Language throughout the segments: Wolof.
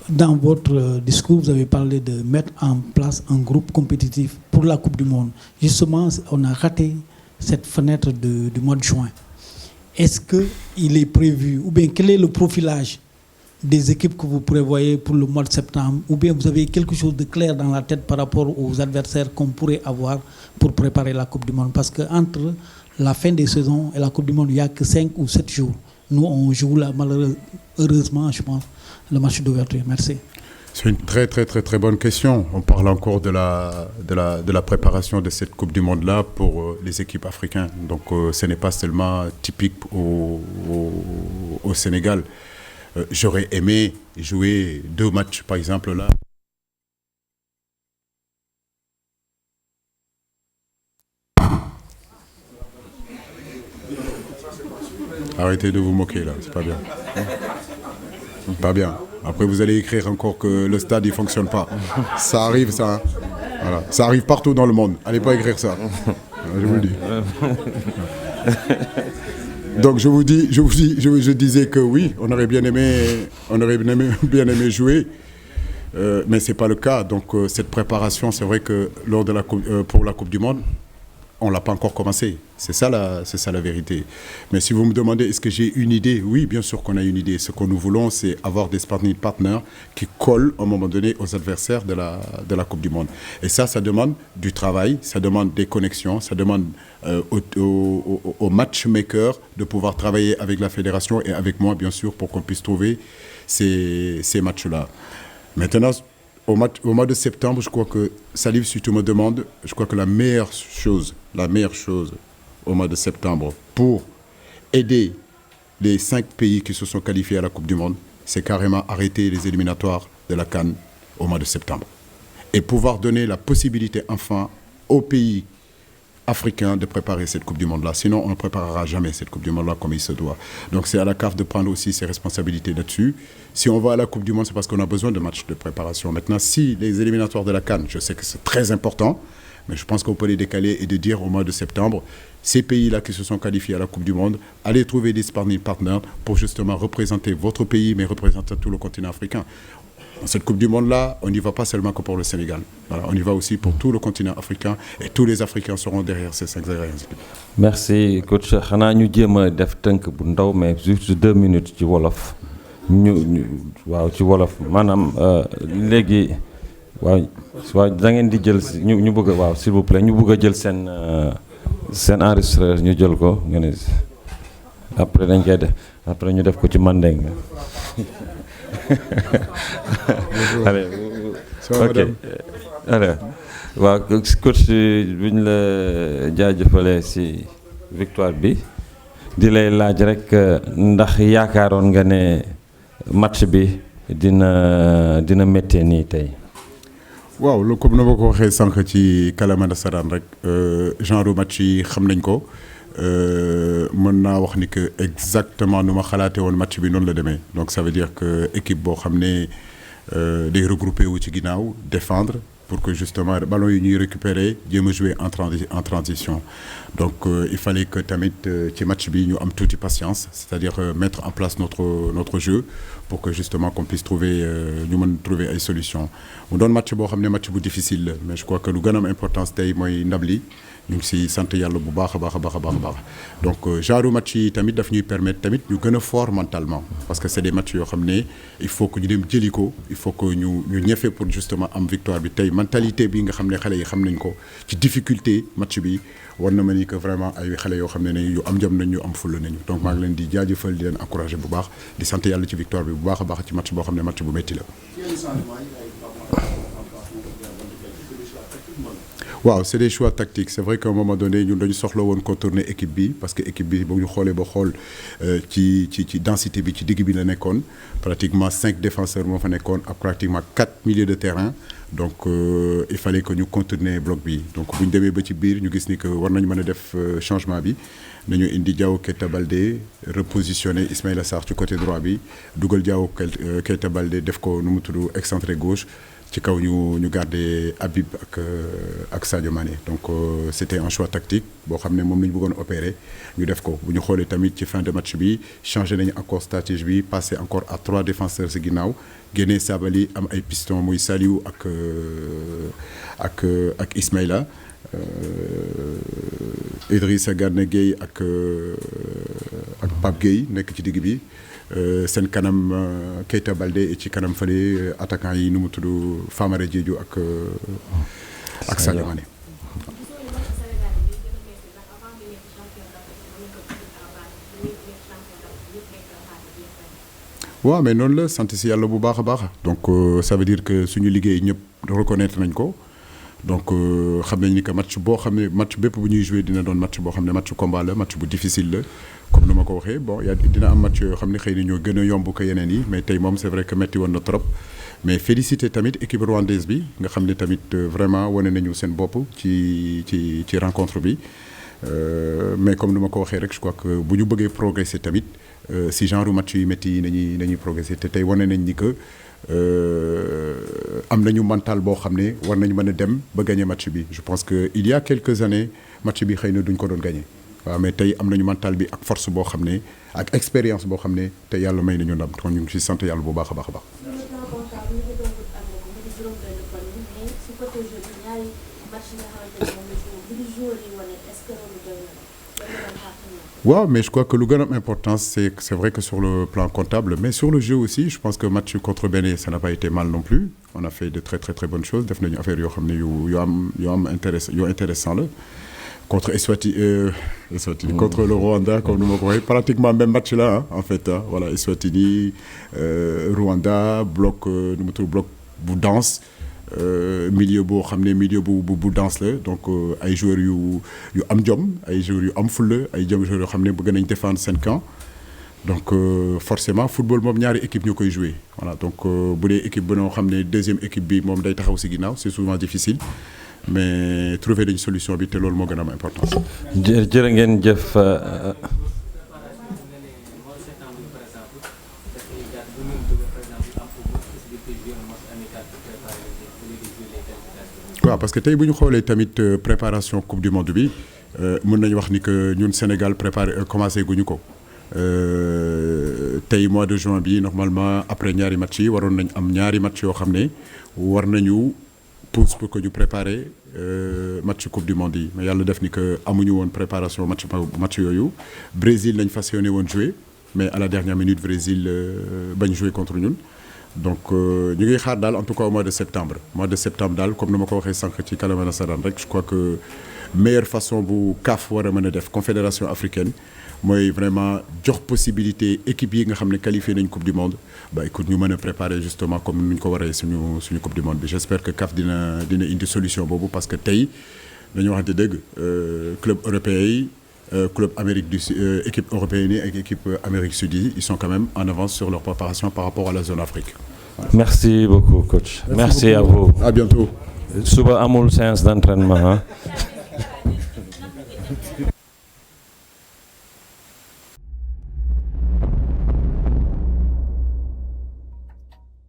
dans votre discours, vous avez parlé de mettre en place un groupe compétitif pour la Coupe du Monde. Justement, on a raté cette fenêtre du mois de juin. Est-ce qu'il est prévu, ou bien quel est le profilage des équipes que vous prévoyez pour le mois de septembre, ou bien vous avez quelque chose de clair dans la tête par rapport aux adversaires qu'on pourrait avoir pour préparer la Coupe du Monde? Parce qu'entre la fin des saisons et la Coupe du Monde, il n'y a que 5 ou 7 jours. Nous, on joue là, malheureusement, je pense, le match d'ouverture. Merci. C'est une très bonne question. On parle encore de la préparation de cette Coupe du Monde-là pour les équipes africaines. Donc ce n'est pas seulement typique au Sénégal. J'aurais aimé jouer 2 matchs, par exemple, là. Arrêtez de vous moquer, là, c'est pas bien. Pas bien. Après, vous allez écrire encore que le stade, il ne fonctionne pas. Ça arrive, ça. Hein. Voilà. Ça arrive partout dans le monde. Allez pas écrire ça. Je vous le dis. Donc, je disais que oui, on aurait bien aimé jouer. Mais ce n'est pas le cas. Donc, cette préparation, c'est vrai que pour la Coupe du Monde, on ne l'a pas encore commencé. C'est ça la vérité. Mais si vous me demandez, est-ce que j'ai une idée? Oui, bien sûr qu'on a une idée. Ce que nous voulons, c'est avoir des sparring partners qui collent à un moment donné aux adversaires de la Coupe du Monde. Et ça demande du travail, ça demande des connexions, ça demande aux matchmakers de pouvoir travailler avec la fédération et avec moi, bien sûr, pour qu'on puisse trouver ces matchs-là. Maintenant, au mois de septembre, je crois que, Salif, si tu me demandes, je crois que la meilleure chose au mois de septembre pour aider les 5 pays qui se sont qualifiés à la Coupe du Monde, c'est carrément arrêter les éliminatoires de la CAN au mois de septembre. Et pouvoir donner la possibilité enfin aux pays africains de préparer cette Coupe du Monde-là. Sinon, on ne préparera jamais cette Coupe du Monde-là comme il se doit. Donc c'est à la CAF de prendre aussi ses responsabilités là-dessus. Si on va à la Coupe du Monde, c'est parce qu'on a besoin de matchs de préparation. Maintenant, si les éliminatoires de la CAN, je sais que c'est très important, mais je pense qu'on peut les décaler et de dire au mois de septembre, ces pays-là qui se sont qualifiés à la Coupe du Monde, allez trouver des sparring partners pour justement représenter votre pays, mais représenter tout le continent africain. Dans cette Coupe du Monde-là, on n'y va pas seulement que pour le Sénégal. Voilà, on y va aussi pour tout le continent africain et tous les Africains seront derrière ces 5 aériens. Merci, coach. Xanaa ñu jéem a def tënk bu ndaw mais juste 2 minutes ci wolof. Waaw ci wolof maanaam léegi waaw da ngeen di jël ñu bëgg waaw s'il vous plaît ñu bëgg a jël seen enregistreur ñu jël ko nga ne après dañ koy def après ñu def ko ci mandeng. Allez, ok. Alors, waaw coach bi ñu la jaajëfalee ci victoire bi di lay laaj rek ndax yaakaaroon nga ne match bi dina méttee nii tey. waaw lu comme na ma ko waxee sànq ci kàllaama nasaraan rek genre match yi xam nañ ko. mën naa wax ni que exactement nu ma xalaatee woon match bi noonu la demee donc ça veut dire que équipe boo xam ne day regroupé wu ci ginnaaw défendre pour que justement ballon yi ñuy récupérer jéem a jouer en transition donc il fallait que tamit ci match bi ñu am tuuti patience c'est-à-dire mettre en place notre jeu pour que justement qu'on puisse trouver ñu mën trouver ay solutions mu doon match boo xam ne match bu difficile la mais je crois que lu gën a am importance tey mooy ndam li ñu ngi si sant yàlla bu baax a baax donc genre match yi tamit daf ñuy permettre tamit ñu gën a fort mentalement parce que c'est des matchs yoo xam ne il faut que ñu dem jëli ko il faut que ñu ñefe pour justement am victoire bi tey mentalité bi nga xam ne xale yi xam nañ ko ci difficulté match bi war na ma ni que vraiment ay xale yoo xam ne yu am jom nañ ñu am fulla nañu donc maa ngi leen di jaajëfal di leen encourager bu baax di sant yàlla ci victoire bi bu baax a baax ci match boo xam ne match bu métti la. waaw c'est des choix tactiques c'est vrai qu'à un moment donné ñun dañu soxla woon contourner équipe bi parce que équipe bi bu ñu xoolee ba xool ci densité bi ci digg bi la nekkoon pratiquement 5 défenseurs moo fa nekkoon ak pratiquement 4 milieux de terrain donc il fallait que ñu contourner bloc bi donc bu ñu demee ba ci biir ñu gis ni que war nañu mën a def changement bi nañu indi Diao Keita Baldé repositionner Ismaïla Sarr ci côté droit bi dugal Diao Keita Baldé def ko nu mu tudd excentré gauche ci kaw ñu garder Habib ak Sadio Mané donc c'était un choix tactique boo xam ne moom la ñu bëggoon opérer ñu def ko bu ñu xoolee tamit ci fin de match bi changé nañu encore stratégie bi passé encore à 3 défenseurs si ginnaaw génnee Sabaly am ay piston muy Saliou ak Ismaïla Idrissa Gana Gueye ak Pape Gueye nekk ci digg bi seen kanam Keita Baldé ci kanam fële attaquant yi nu mu tudd Famara Diédhiou ak Sadio Mané. waaw mais noonu la sant si yàlla bu baax a baax donc ça veut dire que suñu liggéey ñëpp reconnaître nañ ko donc xam nañ ni que match boo xam ne match bépp bu ñuy joué dina doon match boo xam ne match combat la match bu difficile la comme ni ma ko waxee bon dina am match yoo xam ne xëy na ñoo gën a yomb ko yeneen yi mais tey moom c'est vrai que metti woon na trop mais féliciter tamit équipe rwandaise bi nga xam ne tamit vraiment wane nañu seen bopp ci rencontre bi mais comme ni ma ko waxee rek je crois que bu ñu bëggee progresser tamit si genre match yu métti yi nañuy progresser te tey wane nañ ni que am nañu mental boo xam ne war nañu mën a dem ba gagner match bi je pense que il y a quelques années match bi xëy na duñ ko doon gagner waaw mais tey am nañu mental bi ak force boo xam ne ak expérience boo xam ne te yàlla may nañu ndam kon ñu ngi ci sant yàlla bu baax a baax a baax. waaw mais je crois que lu gën a am importance c'est vrai que sur le plan comptable mais sur le jeu aussi je pense que match contre Bénin ça n'a pas été mal non plus on a fait de très très très bonnes choses def nañu affaire yoo xam ne yu am intéressant la contre Eswatini contre le Rwanda comme ni ma ko waxee pratiquement même match là en fait voilà Eswatini Rwanda bloc nu mu tudd bloc bu dense milieu boo xam ne milieu bu dense la donc ay joueurs yu am jom ay joueurs yu am fulla ay joueurs yoo xam ne bëgg nañ défendre seen camp donc forcément football moom ñaari équipe ñoo koy jouer voilà donc bu dee équipe ba noo xam ne deuxième équipe bi moom day taxaw si ginnaaw c'est souvent difficile mais trouver nañ solution bi te loolu moo gën a am importance. jërë ngeen jëf. waaw parce que tey bu ñu xoolee tamit préparation coupe du monde bi mën nañu wax ni que ñun Sénégal commencé guñu ko tey mois de juin bi normalement après ñaari match yi waroon nañ am ñaari match yoo xam ne war nañu pousse pour que ñu préparer match coupe du monde yi mais yàlla def ni que amuñu woon préparation match yooyu Brésil lañ fas yéene woon jouer mais à la dernière minute Brésil bañ jouer contre ñun. donc ñu ngi xaar daal en tout cas au mois de septembre daal comme ni ma ko waxee sànq ci kàllaama nasaraan rek je crois que meilleure façon bu CAF war a mën a def confédération africaine mooy vraiment jox possibilité équipe yi nga xam ne qualifié nañ coupe du monde ba écoute ñu mën a préparer justement comme ni ñu ko waree suñu coupe du monde bi j'espère que CAF dina indi solution boobu parce que tey dañu waxante dëgg club européen yi club Amérique du Sud équipe européenne yi ak équipe Amérique Sud yi ils sont quand même en avance sur leur préparation par rapport à la zone Afrique. Voilà. Merci beaucoup coach. Merci à vous. À bientôt. Suba amul séance d'entraînement hein.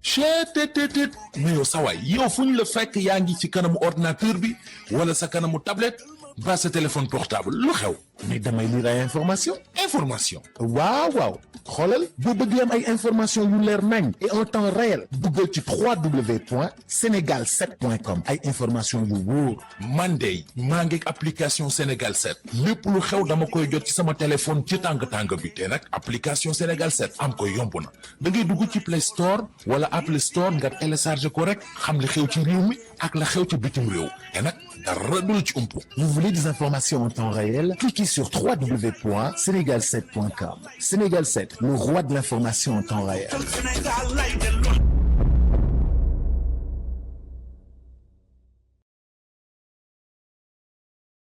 cheetetetet mais yow sawaay yow fu ñu la fekk yaa ngi ci kanamu ordinateur bi wala sa kanamu tablette ba sa téléphone portable lu xew mais damay lire ay information waaw xoolal boo bëgg am ay information yu leer nañ et en temps réel duggal ci www.senegal7.com ay information yu wóor man de maa ngi application Sénégal 7 lépp lu xew dama koy jot ci sama téléphone ci tàng bi te nag application Sénégal 7 am ko yomb na da ngay dugg ci Play Store wala Apple Store nga télécharger ko rek xam li xew ci réew mi ak la xew ci bitim réew te nag dara du la ci umpu. Vous voulez des informations en temps réel? Cliquez sur www.senegal7.com. Sénégal 7, le roi de l'information en temps réel.